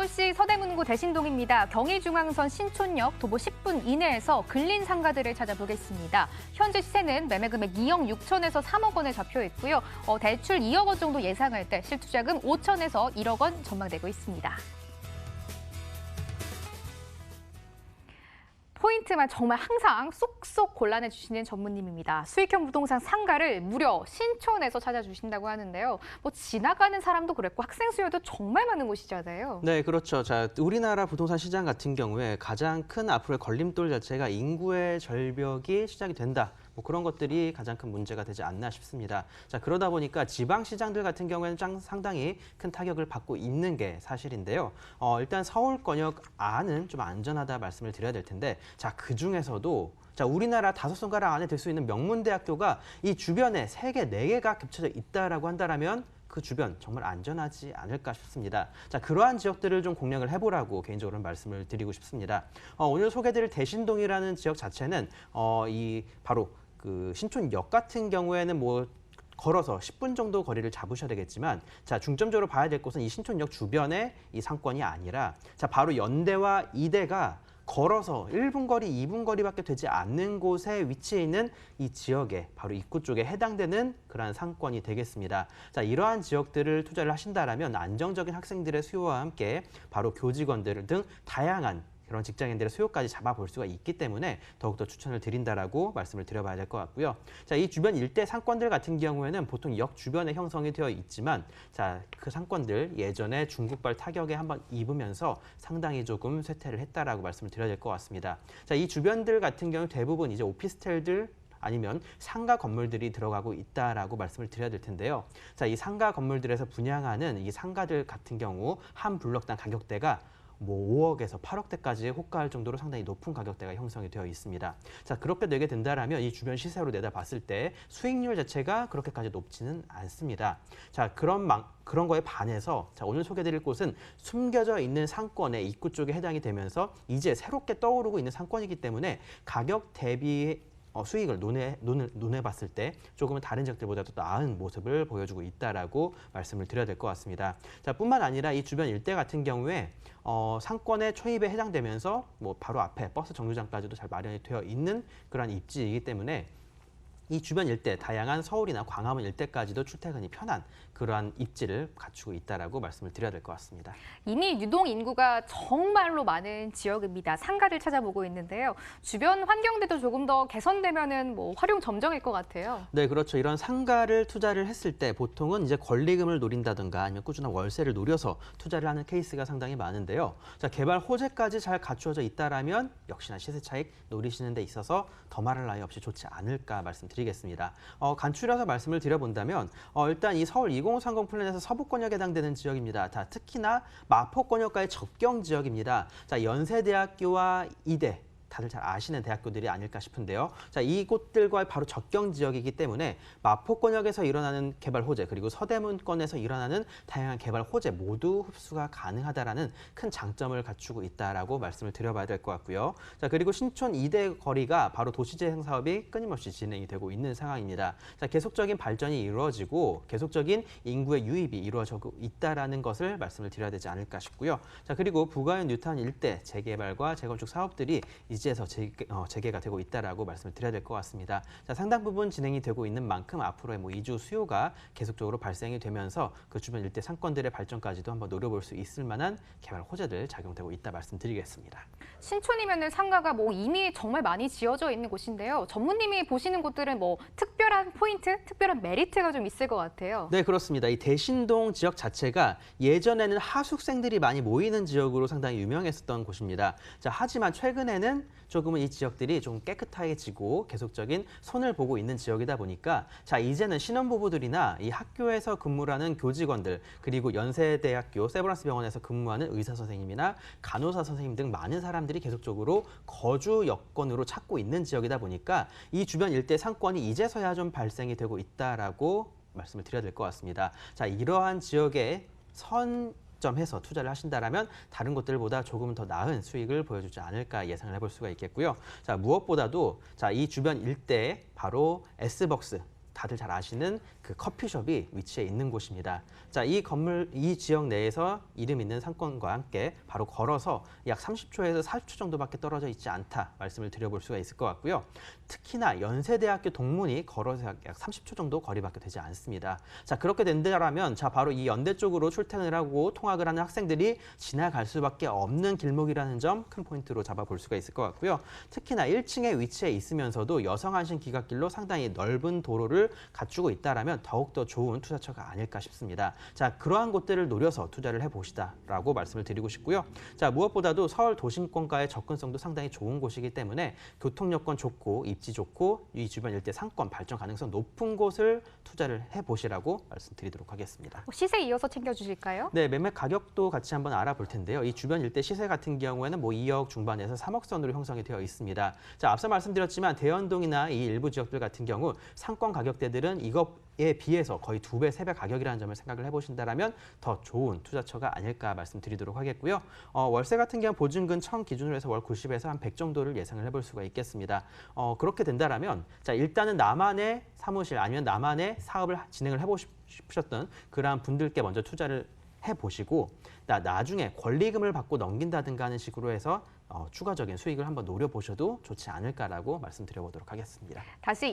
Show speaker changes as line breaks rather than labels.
서울시 서대문구 대신동입니다. 경의중앙선 신촌역 도보 10분 이내에서 근린 상가들을 찾아보겠습니다. 현재 시세는 매매금액 2억 6천에서 3억 원에 잡혀 있고요. 대출 2억 원 정도 예상할 때 실투자금 5천에서 1억 원 전망되고 있습니다. 포인트만 정말 항상 쏙쏙 골라내 주시는 전무님입니다. 수익형 부동산 상가를 무려 신촌에서 찾아주신다고 하는데요. 지나가는 사람도 그랬고 학생 수요도 정말 많은 곳이잖아요.
네, 그렇죠. 자, 우리나라 부동산 시장 같은 경우에 가장 큰 앞으로의 걸림돌 자체가 인구의 절벽이 시작이 된다. 그런 것들이 가장 큰 문제가 되지 않나 싶습니다. 자, 그러다 보니까 지방 시장들 같은 경우에는 상당히 큰 타격을 받고 있는 게 사실인데요. 일단 서울권역 안은 좀 안전하다 말씀을 드려야 될 텐데, 자, 그 중에서도 우리나라 5손가락 안에 들 수 있는 명문대학교가 이 주변에 3개, 4개가 겹쳐져 있다라고 한다면 그 주변 정말 안전하지 않을까 싶습니다. 자, 그러한 지역들을 좀 공략을 해보라고 개인적으로 말씀을 드리고 싶습니다. 오늘 소개드릴 대신동이라는 지역 자체는 바로 그 신촌역 같은 경우에는 걸어서 10분 정도 거리를 잡으셔야 되겠지만, 자, 중점적으로 봐야 될 곳은 이 신촌역 주변의 이 상권이 아니라, 자, 바로 연대와 이대가 걸어서 1분 거리, 2분 거리밖에 되지 않는 곳에 위치해 있는 이 지역에 바로 입구 쪽에 해당되는 그러한 상권이 되겠습니다. 자, 이러한 지역들을 투자를 하신다라면 안정적인 학생들의 수요와 함께 바로 교직원들 등 다양한 그런 직장인들의 수요까지 잡아볼 수가 있기 때문에 더욱더 추천을 드린다라고 말씀을 드려봐야 될 것 같고요. 자, 이 주변 일대 상권들 같은 경우에는 보통 역 주변에 형성이 되어 있지만, 자, 그 상권들 예전에 중국발 타격에 한번 입으면서 상당히 조금 쇠퇴를 했다라고 말씀을 드려야 될 것 같습니다. 자, 이 주변들 같은 경우 대부분 이제 오피스텔들 아니면 상가 건물들이 들어가고 있다라고 말씀을 드려야 될 텐데요. 자, 이 상가 건물들에서 분양하는 이 상가들 같은 경우 한 블럭당 가격대가 5억에서 8억대까지 호가할 정도로 상당히 높은 가격대가 형성이 되어 있습니다. 자, 그렇게 되게 된다라면 이 주변 시세로 내다봤을 때 수익률 자체가 그렇게까지 높지는 않습니다. 자, 그런 거에 반해서 자, 오늘 소개드릴 곳은 숨겨져 있는 상권의 입구 쪽에 해당이 되면서 이제 새롭게 떠오르고 있는 상권이기 때문에 가격 대비 수익을 논해봤을 때 조금은 다른 지역들보다 더 나은 모습을 보여주고 있다라고 말씀을 드려야 될 것 같습니다. 자, 뿐만 아니라 이 주변 일대 같은 경우에 상권의 초입에 해당되면서 바로 앞에 버스 정류장까지도 잘 마련이 되어 있는 그런 입지이기 때문에 이 주변 일대, 다양한 서울이나 광화문 일대까지도 출퇴근이 편한 그러한 입지를 갖추고 있다라고 말씀을 드려야 될 것 같습니다.
이미 유동 인구가 정말로 많은 지역입니다. 상가를 찾아보고 있는데요. 주변 환경들도 조금 더 개선되면은 활용 점정일 것 같아요.
네, 그렇죠. 이런 상가를 투자를 했을 때 보통은 이제 권리금을 노린다든가 아니면 꾸준한 월세를 노려서 투자를 하는 케이스가 상당히 많은데요. 자, 개발 호재까지 잘 갖추어져 있다라면 역시나 시세 차익 노리시는 데 있어서 더 말할 나위 없이 좋지 않을까 말씀드리겠습니다. 간추려서 말씀을 드려본다면 일단 이 서울 2030 플랜에서 서부권역에 해당되는 지역입니다. 자, 특히나 마포권역과의 접경 지역입니다. 자, 연세대학교와 이대 다들 잘 아시는 대학교들이 아닐까 싶은데요. 자, 이곳들과 바로 접경 지역이기 때문에 마포권역에서 일어나는 개발 호재 그리고 서대문권에서 일어나는 다양한 개발 호재 모두 흡수가 가능하다라는 큰 장점을 갖추고 있다라고 말씀을 드려봐야 될 것 같고요. 자, 그리고 신촌 이대 거리가 바로 도시재생 사업이 끊임없이 진행이 되고 있는 상황입니다. 자, 계속적인 발전이 이루어지고 계속적인 인구의 유입이 이루어지고 있다라는 것을 말씀을 드려야 되지 않을까 싶고요. 자, 그리고 부가현 뉴타운 일대 재개발과 재건축 사업들이 이제서 재개가 되고 있다라고 말씀을 드려야 될 것 같습니다. 자, 상당 부분 진행이 되고 있는 만큼 앞으로의 이주 수요가 계속적으로 발생이 되면서 그 주변 일대 상권들의 발전까지도 한번 노려볼 수 있을 만한 개발 호재들 작용되고 있다 말씀드리겠습니다.
신촌이면은 상가가 이미 정말 많이 지어져 있는 곳인데요. 전무님이 보시는 곳들은 특별한 포인트, 특별한 메리트가 좀 있을 것 같아요.
네, 그렇습니다. 이 대신동 지역 자체가 예전에는 하숙생들이 많이 모이는 지역으로 상당히 유명했었던 곳입니다. 자, 하지만 최근에는 조금은 이 지역들이 좀 깨끗해지고 계속적인 손을 보고 있는 지역이다 보니까 자, 이제는 신혼부부들이나 이 학교에서 근무를 하는 교직원들 그리고 연세대학교 세브란스 병원에서 근무하는 의사 선생님이나 간호사 선생님 등 많은 사람들이 계속적으로 거주 여건으로 찾고 있는 지역이다 보니까 이 주변 일대 상권이 이제서야 좀 발생이 되고 있다라고 말씀을 드려야 될 것 같습니다. 자, 이러한 지역에 점해서 투자를 하신다라면 다른 곳들보다 조금 더 나은 수익을 보여주지 않을까 예상을 해볼 수가 있겠고요. 자, 무엇보다도 자, 이 주변 일대에 바로 S벅스 다들 잘 아시는 그 커피숍이 위치해 있는 곳입니다. 자, 이 건물, 이 지역 내에서 이름 있는 상권과 함께 바로 걸어서 약 30초에서 40초 정도밖에 떨어져 있지 않다 말씀을 드려볼 수가 있을 것 같고요. 특히나 연세대학교 동문이 걸어서 약 30초 정도 거리밖에 되지 않습니다. 자, 그렇게 된다면 자, 바로 이 연대 쪽으로 출퇴근을 하고 통학을 하는 학생들이 지나갈 수밖에 없는 길목이라는 점 큰 포인트로 잡아볼 수가 있을 것 같고요. 특히나 1층에 위치해 있으면서도 여성 안심 기갓길로 상당히 넓은 도로를 갖추고 있다라면 더욱더 좋은 투자처가 아닐까 싶습니다. 자, 그러한 곳들을 노려서 투자를 해보시다라고 말씀을 드리고 싶고요. 자, 무엇보다도 서울 도심권과의 접근성도 상당히 좋은 곳이기 때문에 교통 여건 좋고 입지 좋고 이 주변 일대 상권 발전 가능성 높은 곳을 투자를 해보시라고 말씀드리도록 하겠습니다.
시세 이어서 챙겨주실까요?
네, 매매 가격도 같이 한번 알아볼 텐데요. 이 주변 일대 시세 같은 경우에는 뭐 2억 중반에서 3억 선으로 형성이 되어 있습니다. 자, 앞서 말씀드렸지만 대연동이나 이 일부 지역들 같은 경우 상권 가격대들은 이것에 비해서 거의 2배, 3배 가격이라는 점을 생각을 해보신다면 더 좋은 투자처가 아닐까 말씀드리도록 하겠고요. 월세 같은 경우 보증금 1,000 기준으로 해서 월 90에서 한 100 정도를 예상을 해볼 수가 있겠습니다. 그렇게 된다면 자, 일단은 나만의 사무실 아니면 나만의 사업을 진행을 해보셨던 그러한 분들께 먼저 투자를 해보시고 나중에 권리금을 받고 넘긴다든가 하는 식으로 해서 추가적인 수익을 한번 노려보셔도 좋지 않을까라고 말씀드려보도록 하겠습니다.
다시